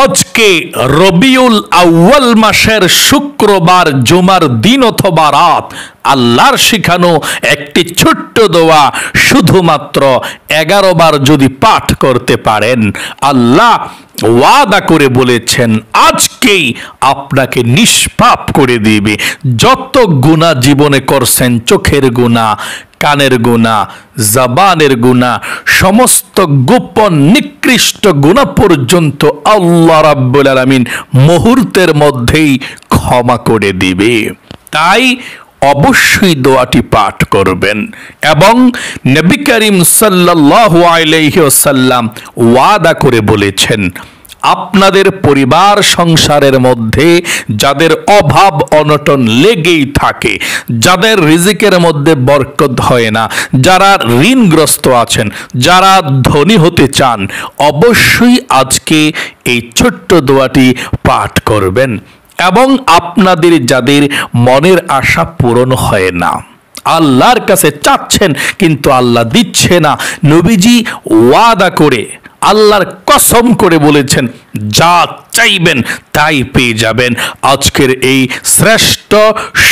আজকে রবিউল আউয়াল মাসের শুক্রবার জুমার দিন অথবা রাত আল্লাহর শিখানো একটি ছোট্ট দোয়া শুধুমাত্র 11 বার যদি পাঠ করতে পারেন, আল্লাহ ওয়াদা করে বলেছেন আজকেই আপনাকে নিষ্পাপ করে দিবে। যত গুনাহ জীবনে করছেন, চোখের গুনাহ, কানের গুনাহ, জবানের গুনাহ, সমস্ত গোপন নিকৃষ্ট গুনাহ পর্যন্ত আল্লাহ রাব্বুল আলামিন মুহূর্তের মধ্যেই ক্ষমা করে দিবে। তাই অবশ্যই দোয়াটি পাঠ করবেন। এবং নবী করিম সাল্লাল্লাহু আলাইহি ওয়াসাল্লাম ওয়াদা করে বলেছেন, আপনাদের পরিবার সংসারের মধ্যে যাদের অভাব অনটন লেগেই থাকে, যাদের রিজিকের মধ্যে বরকত হয় না, যারা ঋণগ্রস্ত আছেন, যারা ধনী হতে চান, অবশ্যই আজকে এই ছোট্ট দোয়াটি পাঠ করবেন। এবং আপনাদের যাদের মনের আশা পূরণ হয় না, আল্লাহর কাছে চাচ্ছেন কিন্তু আল্লাহ দিচ্ছে না, নবীজি ওয়াদা করে আল্লাহর কসম করে বলেছেন যা চাইবেন তাই পেয়ে যাবেন। আজকের এই শ্রেষ্ঠ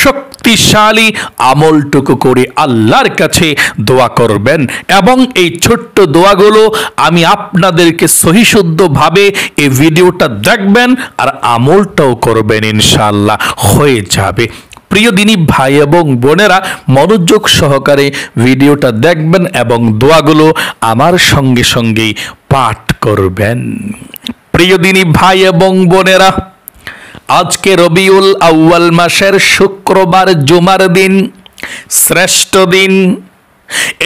শক্তিশালী আমলটুকু করে আল্লাহর কাছে দোয়া করবেন। এবং এই ছোট্ট দোয়াগুলো আমি আপনাদেরকে সহিশুদ্ধভাবে এই ভিডিওটা দেখবেন আর আমলটাও করবেন, ইনশাআল্লাহ হয়ে যাবে। প্রিয় দিনী ভাই এবং বোনেরা, মনোযোগ সহকারে ভিডিওটা দেখবেন এবং দোয়াগুলো আমার সঙ্গে সঙ্গেই পাঠ করবেন। প্রিয় দিনী ভাই এবং বোনেরা, আজকে রবিউল আউয়াল মাসের শুক্রবার জুমার দিন, শ্রেষ্ঠ দিন।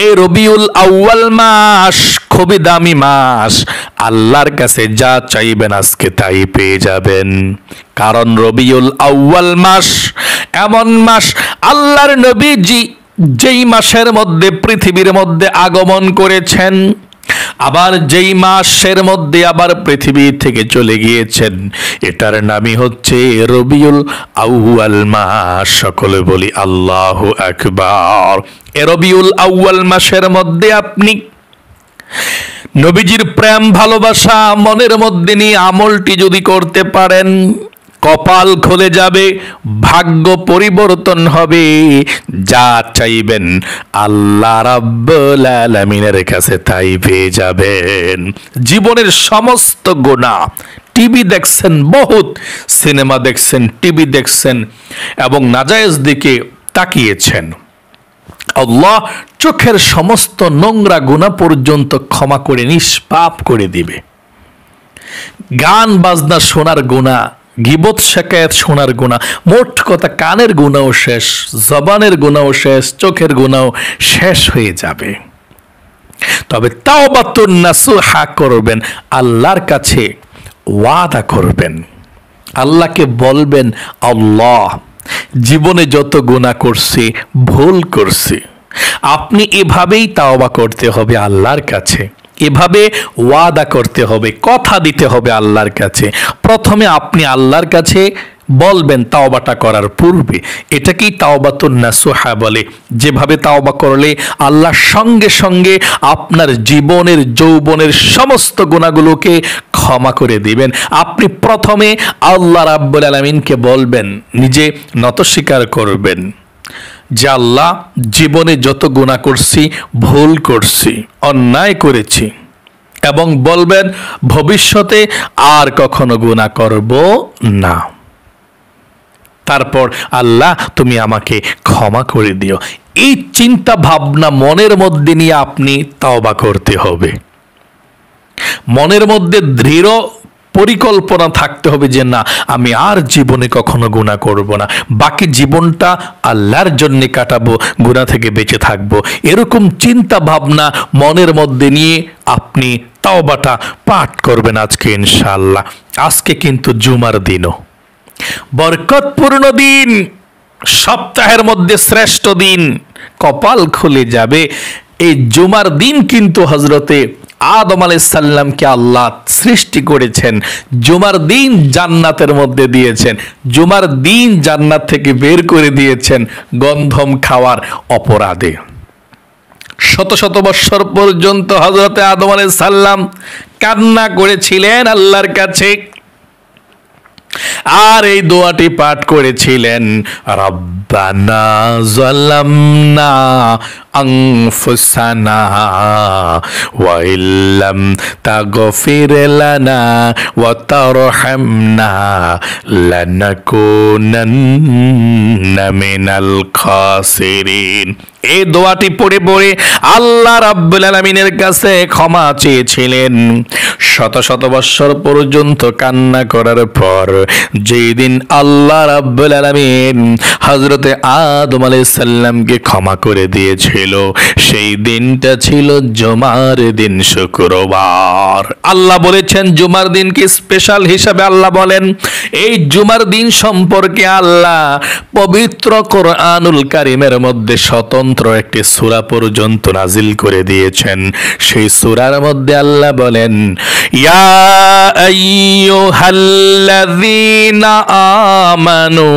এই রবিউল আউয়াল মাস খুবই দামি মাস, আল্লাহর কাছে যা চাইবেন আজকে তাই পেয়ে যাবেন। কারণ রবিউল আউয়াল মাস এমন মাস, আল্লাহর নবীজি যেই মাসের মধ্যে পৃথিবীর মধ্যে আগমন করেছেন, আবার যেই মাসের মধ্যে আবার পৃথিবী থেকে চলে গিয়েছেন, এটার নামই হচ্ছে রবিউল আউয়াল মাস। সকলে বলি আল্লাহু আকবার। এ রবিউল আউয়াল মাসের মধ্যে আপনি নবীজির প্রেম ভালোবাসা মনের মধ্যে নিয়ে আমলটি যদি করতে পারেন, কপাল খুলে যাবে, ভাগ্য পরিবর্তন হবে, যা চাইবেন আল্লাহ রাব্বুল আলামিনের কাছে তাই পেয়ে যাবেন। জীবনের সমস্ত গুনাহ, টিভি দেখছেন, বহুত সিনেমা দেখছেন, টিভি দেখছেন এবং নাজায়েজ দিকে তাকিয়েছেন, আল্লাহ চোখের সমস্ত নোংরা গুনাহ পর্যন্ত ক্ষমা করে নিষ্পাপ করে দিবে। গান বাজনা শোনার গুনাহ, গীবত শিকায়াত শোনার গুনাহ, মোট কথা কানের গুনাহও শেষ, জবানের গুনাহও শেষ, চোখের গুনাহও শেষ হয়ে যাবে। তবে তাওবাতুন নাসুহা করবেন, আল্লাহর কাছে ওয়াদা করবেন, আল্লাহকে বলবেন আল্লাহ জীবনে যত গুনাহ করছি, ভুল করছি, আপনি এভাবেই তাওবা করতে হবে আল্লাহর কাছে, এভাবে ওয়াদা করতে হবে, কথা দিতে হবে আল্লাহর কাছে। প্রথমে আপনি আল্লাহর কাছে বলবেন তাওবাটা করার পূর্বে, এটাকেই তাওবাতুন নাসুহা বলে। যেভাবে তাওবা করলে আল্লাহ সঙ্গে সঙ্গে আপনার জীবনের যৌবনের সমস্ত গুনাহগুলোকে ক্ষমা করে দিবেন। আপনি প্রথমে আল্লাহ রাব্বুল আলামিনকে বলবেন, নিজে নত স্বীকার করবেন যে আল্লাহ জীবনে যত গুনাহ করছি, ভুল করছি, অন্যায় করেছি, এবং বলবেন ভবিষ্যতে আর কখনো গুনাহ করব না। তারপর আল্লাহ তুমি আমাকে ক্ষমা করে দিও। এই চিন্তা ভাবনা মনের মধ্যে নিয়ে আপনি তাওবা করতে হবে। মনের মধ্যে দৃঢ় পরিকল্পনা থাকতে হবে যে না, আমি আর জীবনে কখনো গুনাহ করব না, বাকি জীবনটা আল্লাহর জন্য কাটাবো, গুনাহ থেকে বেঁচে থাকবো। এরকম চিন্তা ভাবনা মনের মধ্যে নিয়ে আপনি তাওবাটা পাঠ করবেন আজকে ইনশাআল্লাহ। আজকে কিন্তু জুমার দিনও বরকতপূর্ণ দিন, সপ্তাহের মধ্যে শ্রেষ্ঠ দিন, কপাল খুলে যাবে। এই জুমার দিন কিন্তু হযরতে আদম আলাইহিস সালামকে আল্লাহ সৃষ্টি করেছেন, জুমার দিন জান্নাতের মধ্যে দিয়েছেন, জুমার দিন জান্নাত থেকে বের করে দিয়েছেন গন্ধম খাওয়ার অপরাধে। শত শত বৎসর পর্যন্ত হযরতে আদম আলাইহিস সালাম কান্না করেছিলেন আল্লাহর কাছে, আর এই দোয়াটি পাঠ করেছিলেন, রব্বানা যালামনা আনফুসানা ওয়া ইল্লাম তাগফির লানা ওয়া তারহামনা লানাকুনান্না মিনাল খাসিরিন। এই দোয়াটি পড়ে পড়ে আল্লাহ রাব্বুল আলামিনের কাছে ক্ষমা চেয়েছিলেন। শত শত বৎসর পর্যন্ত কান্না করার পর যেই দিন আল্লাহ রাব্বুল আলামিন হযরতে আদম আলাইহিস সালামকে ক্ষমা করে দিয়েছিল, সেই দিনটা ছিল জুমার দিন, শুক্রবার। আল্লাহ বলেছেন জুমার দিনকে স্পেশাল হিসাবে আল্লাহ বলেন, এই জুমার দিন সম্পর্কে আল্লাহ পবিত্র কোরআনুল কারীমের মধ্যে স্বতন্ত্র একটি সূরা পর্যন্ত নাজিল করে দিয়েছেন। সেই সূরার মধ্যে আল্লাহ বলেন, ইয়া আইয়ুহাল্লাযীনা আমানু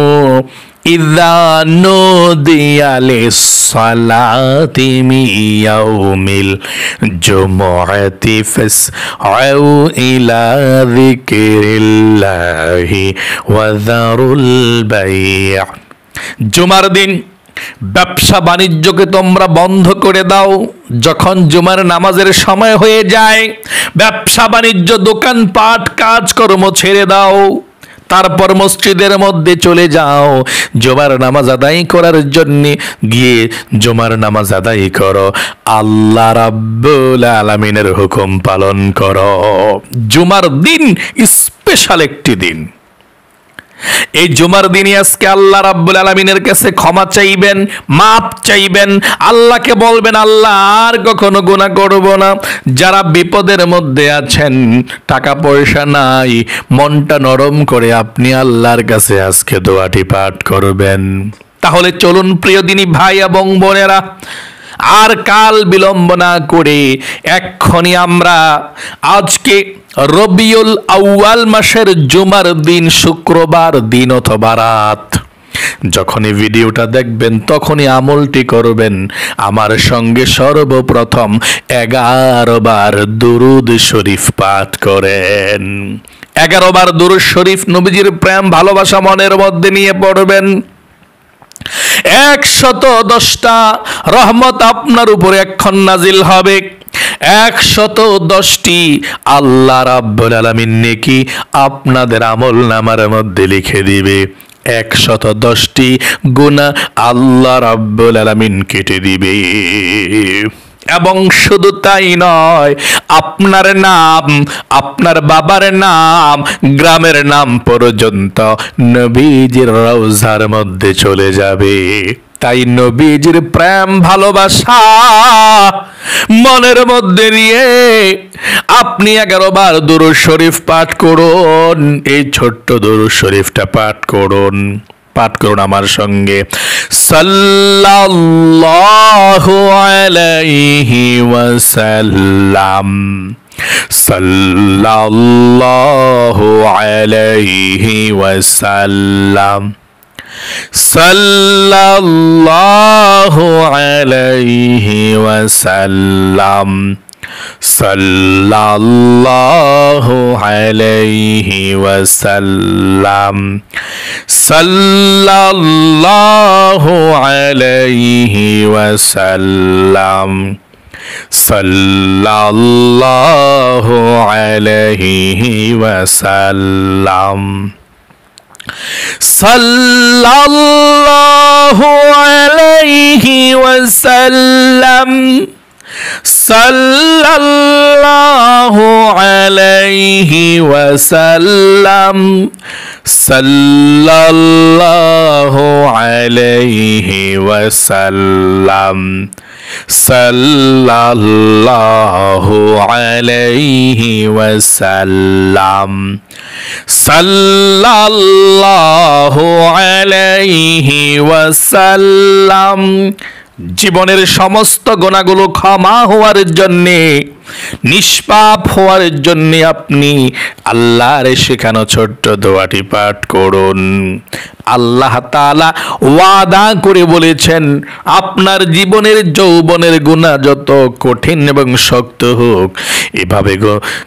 ইযা নুদিয়া লিস-সালাতি মিন ইয়াউমিল জুমআতি ফাসআউ ইলা যিকরিল্লাহি ওয়া যারুল বাই'। জুমার দিন ব্যবসা বাণিজ্যকে তোমরা বন্ধ করে দাও। যখন জুমার নামাজের সময় হয়ে যায়, ব্যবসা বাণিজ্য, দোকানপাট, কাজকর্ম ছেড়ে দাও। তারপর মসজিদের মধ্যে চলে যাও, জুমার নামাজ আদায় করার জন্য গিয়ে জুমার নামাজ আদায় করো, আল্লাহ রাব্বুল আলামিনের হুকুম পালন করো। জুমার দিন স্পেশাল একটি দিন। এই জুমার দিনে আজকে আল্লাহ রাব্বুল আলামিনের কাছে ক্ষমা চাইবেন, মাপ চাইবেন, আল্লাহকে বলবেন আল্লাহ আর কখনো গুনাহ করব না। যারা বিপদের মধ্যে আছেন, টাকা পয়সা নাই, মনটা নরম করে আপনি আল্লাহর কাছে আজকে দোয়াটি পাঠ করবেন। তাহলে চলুন প্রিয় দিনী ভাই এবং বোনেরা, আর কাল বিলম্ব না করে এক্ষুনি আমরা আজকে রবিউল আউয়াল মাসের জুমার দিন, শুক্রবার দিন অথবা রাত, যখনই ভিডিওটা দেখবেন তখনই আমলটি করবেন। আমার সঙ্গে সর্বপ্রথম 11 বার দুরুদ শরীফ পাঠ করেন। 11 বার দুরুদ শরীফ নবীজির প্রেম ভালোবাসা মনের মধ্যে নিয়ে পড়বেন। 110টা রহমত আপনার উপরে এখন নাজিল হবে। 110টি আল্লাহ রাব্বুল আলামিন নেকি আপনাদের আমল নামার মধ্যে লিখে দিবে। 110টি গুনাহ আল্লাহ রাব্বুল আলামিন কেটে দিবে। এবং শুধু তাই নয়, আপনার নাম, আপনার বাবার নাম, গ্রামের নাম পর্যন্ত নবীজির রওজার মধ্যে চলে যাবে। তাই নবীজির প্রেম ভালোবাসা মনের মধ্যে নিয়ে আপনি 11 বার দুরূদ শরীফ পাঠ করুন। এই ছোট্ট দুরূদ শরীফটা পাঠ করুন আমার সঙ্গে। সাল্লাল্লাহু আলাইহি ওয়াসাল্লাম, সাল্লাল্লাহু আলাইহি ওয়াসাল্লাম, সাল্লাল্লাহু আলাইহি ওয়াসাল্লাম, সাল্লাল্লাহু আলাইহি ওয়াসাল্লাম, সাল্লাল্লাহু আলাইহি ওয়াসাল্লাম, সাল্লাল্লাহু আলাইহি ওয়াসাল্লাম, সাল্লাল্লাহু আলাইহি ওয়াসাল্লাম, সাল্লাল্লাহু আলাইহি ওয়াসাল্লাম, সাল্লাল্লাহু আলাইহি ওয়াসাল্লাম, সাল্লাল্লাহু আলাইহি ওয়াসাল্লাম, সাল্লাল্লাহু আলাইহি ওয়াসাল্লাম। জীবনের সমস্ত গুনাহগুলো ক্ষমা হওয়ার জন্যে, নিষ্পাপ হওয়ার জন্য আপনি আল্লাহর শেখানো ছোট্ট দোয়াটি পাঠ করুন। আল্লাহ তাআলা ওয়াদা করে বলেছেন, আপনার জীবনের যৌবনের গুনাহ যত কঠিন এবং শক্ত হোক, এভাবে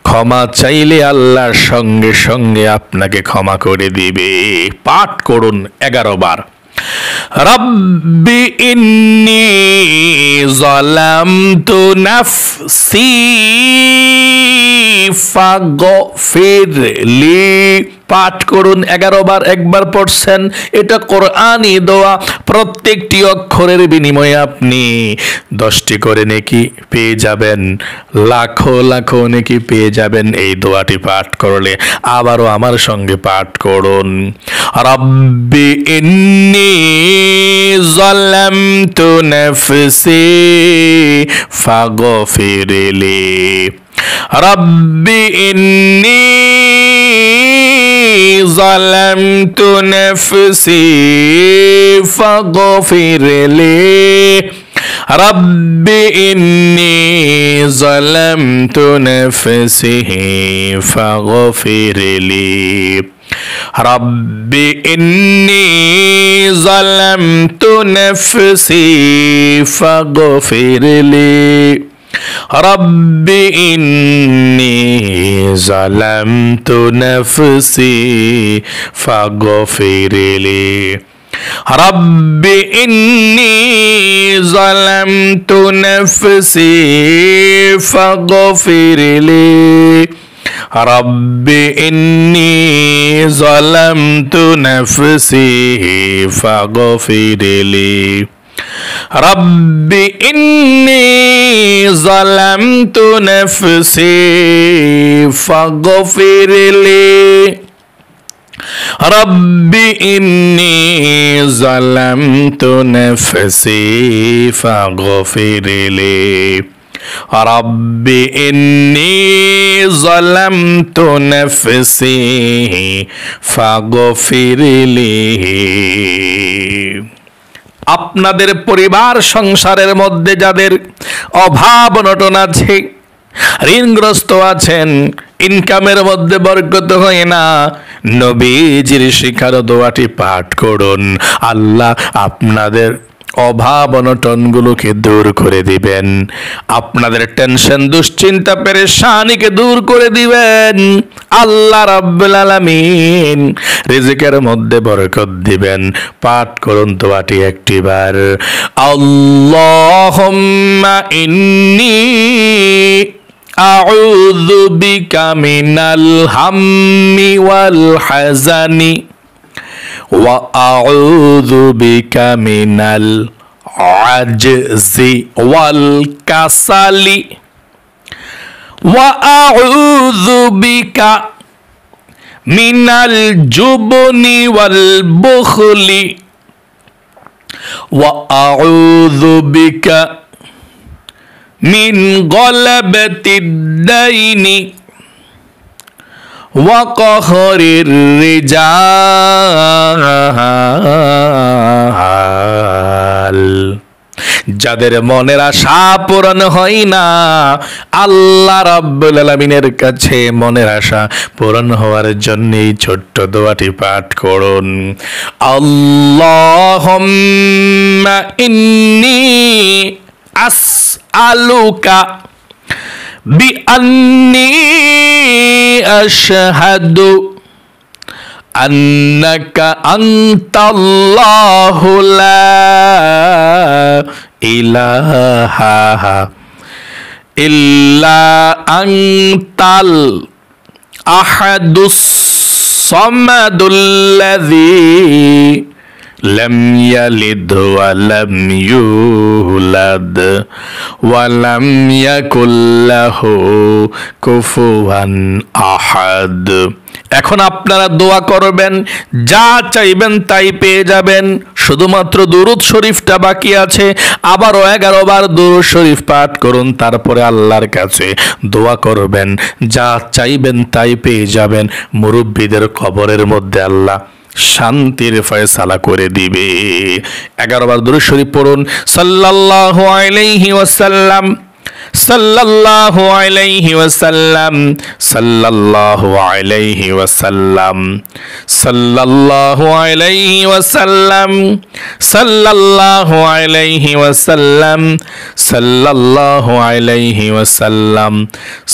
ক্ষমা চাইলে আল্লাহর সঙ্গে সঙ্গে আপনাকে ক্ষমা করে দিবে। পাঠ করুন 11 বার। রব্বি ইন্নী যালামতু নাফসি ফাগফিরলি। পাঠ করুন 11 বার। একবার পড়ছেন, এটা কোরআনি দোয়া। প্রত্যেকটি অক্ষরের বিনিময়ে আপনি 10টি করে নেকি পেয়ে যাবেন, লাখো লাখো নেকি পেয়ে যাবেন এই দোয়াটি পাঠ করলে। আবারও আমার সঙ্গে পাঠ করুন, রব্বি ইন্নী যালামতু নাফসি ফাগফিরলি। রব্বি ইন্নী যালামতু নাফসি ফাগফিরলি। রব্বি ইন্নী যালামতু নাফসি ফাগফিরলি। রব্বি ইন্নী যালামতু নাফসি ফাগফিরলি। রব্বি ইন্নী যালামতু নাফসি ফাগফিরলি। রব্বি ইন্নী যালামতু নাফসি ফাগফিরলি। রব্বি ইন্নী যালামতু নাফসি ফাগফিরলি। রব্বি ইন্নী যালামতু নাফসি ফাগফিরলি। রব্বি ইন্নী যালামতু নাফসি ফাগফিরলি। রব্বি ইন্নী যালামতু নাফসি ফাগফিরলি। আপনাদের পরিবার সংসারের মধ্যে যাদের অভাব অনটন আছে, ঋণগ্রস্ত আছেন, ইনকামের মধ্যে বরকত হয় না, নবীজির শিখানো দোয়াটি পাঠ করুন। আল্লাহ আপনাদের অভাব অনটনগুলোকে দূর করে দিবেন, আপনাদের টেনশন দুশ্চিন্তা পেরেশানিকে দূর করে দিবেন। আল্লাহ রাব্বুল আলামিন রিজিকের মধ্যে বরকত দিবেন। পাঠ করুন দোয়াটি একটিবার, আল্লাহুম্মা ইন্নী আউযু বিকা মিনাল হাম্মি ওয়াল হাযানি ওয়া আউযু বিকা মিনাল আজজি ওয়াল কাসালি ওয়া আউযু বিকা মিনাল জুবনি ওয়াল বুখলি ওয়া আউযু বিকা মিন গলাবাতিদ দাইনি ওয়া কাহরির রিজাল। যাদের মনের আশা পূরণ হয় না, আল্লাহ রাব্বুল আলামিনের কাছে মনের আশা পূরণ হওয়ার জন্য এই ছোট্ট দোয়াটি পাঠ করুন, আল্লাহুম্মা ইন্নী আসআলুকা বিআন্নী আশহাদু আন্নাকা আনতাল্লাহু লা ইলাহা ইল্লা আনতাল আহাদুস সামাদুল্লাযী লাম ইয়ালিদ ওয়া লাম ইউলাদ ওয়া লাম ইয়াকুল লাহু কুফুয়ান আহাদ। এখন আপনারা দোয়া করবেন, যা চাইবেন তাই পেয়ে যাবেন। শুধুমাত্র দুরূদ শরীফটা বাকি আছে। আবারও 11 বার দুরূদ শরীফ পাঠ করুন, তারপরে আল্লাহর কাছে দোয়া করবেন, যা চাইবেন তাই পেয়ে যাবেন। মুরব্বীদের কবরের মধ্যে আল্লাহ শান্তির ফয়সালা করে দিবে। 11 বার দুরূদ শরীফ পড়ুন, সাল্লাল্লাহু আলাইহি ওয়াসাল্লাম, সাল্লাল্লাহু আলাইহি ওয়াসাল্লাম, সাল্লাল্লাহু আলাইহি ওয়াসাল্লাম, সাল্লাল্লাহু আলাইহি ওয়াসাল্লাম, সাল্লাল্লাহু আলাইহি ওয়াসাল্লাম, সাল্লাল্লাহু আলাইহি ওয়াসাল্লাম,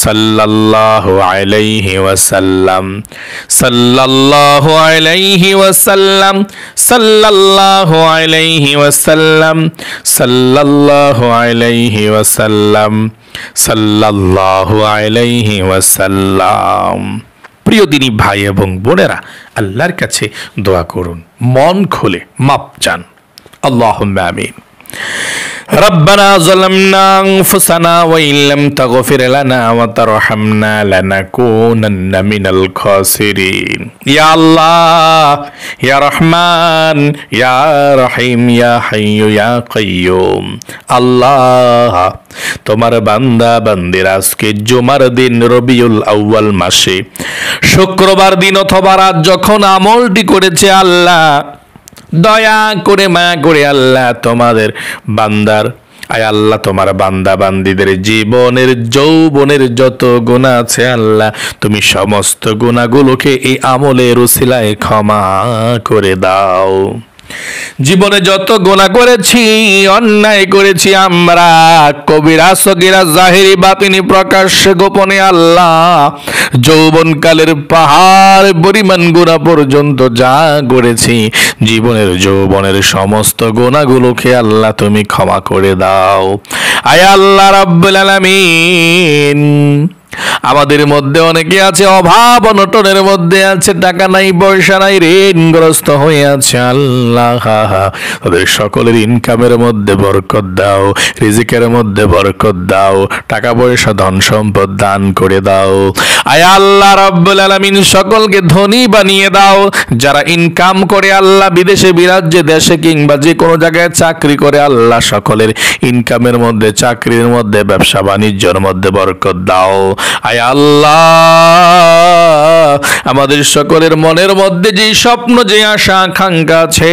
সাল্লাল্লাহু আলাইহি ওয়াসাল্লাম, সাল্লাল্লাহু আলাইহি ওয়াসাল্লাম, সাল্লাল্লাহু আলাইহি ওয়াসাল্লাম, সাল্লাল্লাহু আলাইহি ওয়াসাল্লাম, সাল্লাল্লাহু আলাইহি ওয়াসাল্লাম। প্রিয় দিনী ভাই এবং বোনেরা, আল্লাহর কাছে দোয়া করুন, মন খুলে মাপ চান। আল্লাহুম্মা আমিন। ربنا ظلمنا أنفسنا وإن لم تغفر لنا وترحمنا لنكونن من الخاسرين يا الله يا رحمن يا رحيم يا حي يا قيوم আল্লাহ তোমার বান্দা বান্দিরা আজকে জুমার দিন রবিউল আউয়াল মাসে শুক্রবার দিন অথবা রাত যখন আমলটি করেছে, আল্লাহ দয়া করে মায়া করে আল্লাহ তোমাদের বান্দার আয় আল্লাহ তোমার বান্দা বান্দিদের জীবনের যৌবনের যত গুনাহ আছে আল্লাহ তুমি সমস্ত গুনাহগুলোকে এই আমলের উসিলায় ক্ষমা করে দাও। জীবনে যত গুনাহ করেছি, অন্যায় করেছি আমরা, কবিরা সগীরা জাহিরি বাতিনি প্রকাশ্যে গোপনে আল্লাহ যৌবনকালের পাহাড় পরিমাণ গুনাহ পর্যন্ত যা করেছি, জীবনের যৌবনের সমস্ত গুনাহগুলোকে আল্লাহ তুমি ক্ষমা করে দাও। আয় আল্লাহ রাব্বুল আলামিন, আমাদের মধ্যে অনেকে আছে অভাব অনটনের মধ্যে আছে, টাকা নাই পয়সা নাই, ঋণগ্রস্ত হয়ে আছে, আল্লাহ তাদের সকলের ইনকামের মধ্যে বরকত দাও, রিজিকের মধ্যে বরকত দাও, টাকা পয়সা ধন সম্পদ দান করে দাও। আয় আল্লাহ রাব্বুল আলামিন, সকলকে ধনী বানিয়ে দাও। যারা ইনকাম করে আল্লাহ বিদেশে বিরাজ্যে দেশে কিংবা যে কোনো জায়গায় চাকরি করে আল্লাহ সকলের ইনকামের মধ্যে চাকরির মধ্যে ব্যবসা বাণিজ্যের মধ্যে বরকত দাও। আয় আল্লাহ আমাদের সকলের মনের মধ্যে যে স্বপ্ন যে আশা আকাঙ্ক্ষা আছে,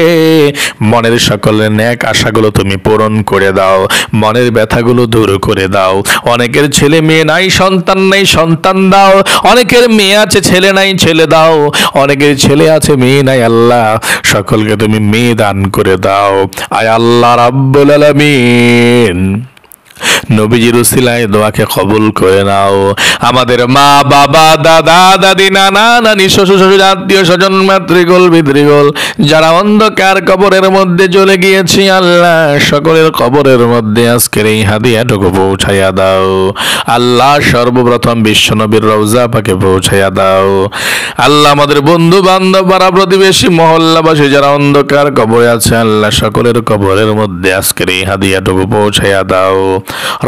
মনের সকলের নেক আশাগুলো তুমি পূরণ করে দাও, মনের ব্যথাগুলো দূর করে দাও। অনেকের ছেলে মেয়ে নাই, সন্তান নাই, সন্তান দাও। অনেকের মেয়ে আছে, ছেলে নাই, ছেলে দাও। অনেকের ছেলে আছে, মেয়ে নাই, আল্লাহ সকলকে তুমি মেয়ে দান করে দাও। আয় আল্লাহ রাব্বুল আলামিন, নবীজির উসিলায় দোয়াকে কবুল করে নাও। আমাদের মা বাবা দাদা দাদি নানা নানি শ্বশুর শ্বশুর আত্মীয় স্বজন মাতৃগোল পিতৃগোল যারা অন্ধকার কবরের মধ্যে চলে গিয়েছি, আল্লাহ সকলের কবরের মধ্যে আজকের এই হাদিয়াটুকু পৌঁছাইয়া দাও। আল্লাহ সর্বপ্রথম বিশ্ব নবীর রওজা পাকে পৌঁছাইয়া দাও। আল্লাহ আমাদের বন্ধু বান্ধব পাড়া প্রতিবেশী মহল্লাবাসী যারা অন্ধকার কবরে আছে, আল্লাহ সকলের কবরের মধ্যে আজকের এই হাদিয়াটুকু পৌঁছাইয়া দাও।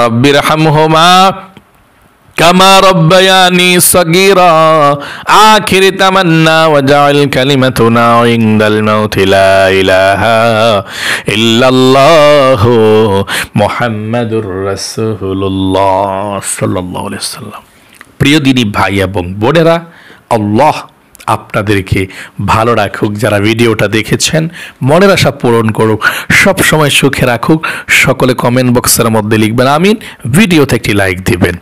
রব্বির হামহুমা কামা রব্বায়ানি সগীরা আখির তামান্না ওয়াজআল কালিমাতুনা ইনদাল মাউতি লা ইলাহা ইল্লাল্লাহু মুহাম্মাদুর রাসূলুল্লাহ সাল্লাল্লাহু আলাইহি ওয়াসাল্লাম। প্রিয় দিনী ভাই এবং বোনেরা, আল্লাহ আপনাদেরকে ভালো রাখুক। যারা ভিডিওটা দেখেছেন মনের আশা পূরণ করুক, সব সময় সুখে রাখুক। সকলে কমেন্ট বক্সের মধ্যে লিখবেন আমিন, ভিডিওতে একটি লাইক দিবেন।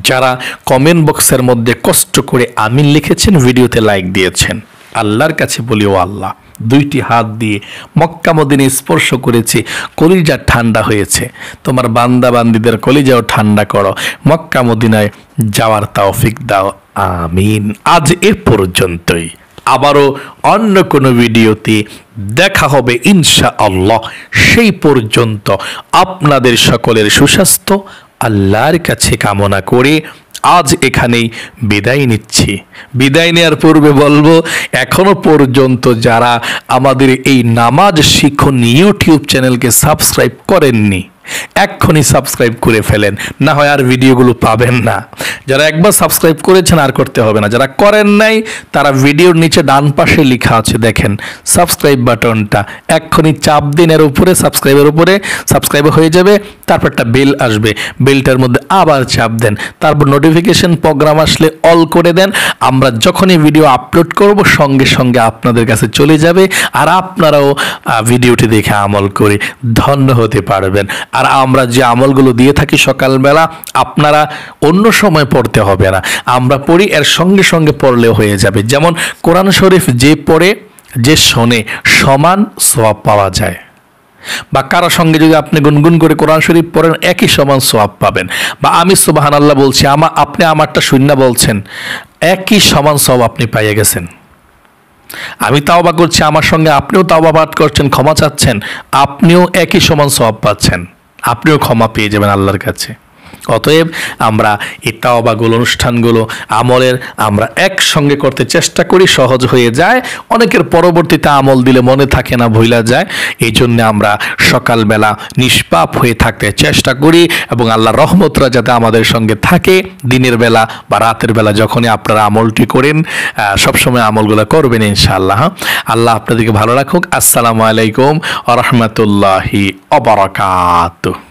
যারা কমেন্ট বক্সের মধ্যে কষ্ট করে আমিন লিখেছেন, ভিডিওতে লাইক দিয়েছেন, আল্লাহর কাছে বলি, ও আল্লাহ দুইটি হাত দিয়ে মক্কা মদিনা স্পর্শ করেছি, কলিজা ঠান্ডা হয়েছে, তোমার বান্দা বান্দিদের কলিজাও ঠান্ডা করো, মক্কা মদিনায় যাওয়ার তৌফিক দাও, আমিন। আজ এ পর্যন্তই, আবারও অন্য কোনো ভিডিওতে দেখা হবে ইনশাআল্লাহ। সেই পর্যন্ত আপনাদের সকলের সুস্বাস্থ্য আল্লাহর কাছে কামনা করে আজ এখানেই বিদায় নিচ্ছি। বিদায় নেওয়ার পূর্বে বলবো, এখনো পর্যন্ত যারা আমাদের এই নামাজ শিখন ইউটিউব চ্যানেলকে সাবস্ক্রাইব করেননি, এক্ষুনি সাবস্ক্রাইব করে ফেলেন, না হয় আর ভিডিওগুলো পাবেন না। যারা একবার সাবস্ক্রাইব করেছেন আর করতে হবে না, যারা করেন নাই তারা ভিডিওর নিচে ডান পাশে লেখা আছে দেখেন সাবস্ক্রাইব বাটনটা, এক্ষুনি চাপ দিন এর উপরে, সাবস্ক্রাইবের উপরে, সাবস্ক্রাইব হয়ে যাবে। তারপর একটা বেল আসবে, বেলটার মধ্যে আবার চাপ দেন, তারপর নোটিফিকেশন প্রোগ্রাম আসলে অল করে দেন। আমরা যখনই ভিডিও আপলোড করব সঙ্গে সঙ্গে আপনাদের কাছে চলে যাবে, আর আপনারাও ভিডিওটি দেখে আমল করে ধন্য হতে পারবেন। আর আমরা যে আমলগুলো দিয়ে থাকি সকালবেলা, আপনারা অন্য সময় পড়তে হবে না, আমরা পড়ি, এর সঙ্গে সঙ্গে পড়লেও হয়ে যাবে। যেমন কোরআন শরীফ যে পড়ে যে শোনে সমান সওয়াব পাওয়া যায়, বা কারো সঙ্গে যদি আপনি গুনগুন করে কোরআন শরীফ পড়েন একই সমান সওয়াব পাবেন। বা আমি সুবহানাল্লাহ বলছি, আপনি আমারটা শূন্য বলছেন, একই সমান সওয়াব আপনি পাইয়ে গেছেন। আমি তাওবা করছি, আমার সঙ্গে আপনিও তাওবা পাঠ করছেন, ক্ষমা চাচ্ছেন, আপনিও একই সমান সওয়াব পাচ্ছেন, আপনিও ক্ষমা পেয়ে যাবেন আল্লাহর কাছে। অতএব আমরা এই তাওবাগুলো, অনুষ্ঠানগুলো, আমলের আমরা একসঙ্গে করতে চেষ্টা করি, সহজ হয়ে যায়। অনেকের পরবর্তীতে আমল দিলে মনে থাকে না, ভুলা যায়। এই জন্য আমরা সকালবেলা নিষ্পাপ হয়ে থাকতে চেষ্টা করি, এবং আল্লাহর রহমতরা যাতে আমাদের সঙ্গে থাকে দিনের বেলা বা রাতের বেলা, যখনই আপনারা আমলটি করেন সবসময় আমলগুলো করবেন ইনশাআল্লাহ। আল্লাহ আপনাদেরকে ভালো রাখুক। আসসালামু আলাইকুম ওয়া রাহমাতুল্লাহি ওয়া বারাকাতুহু।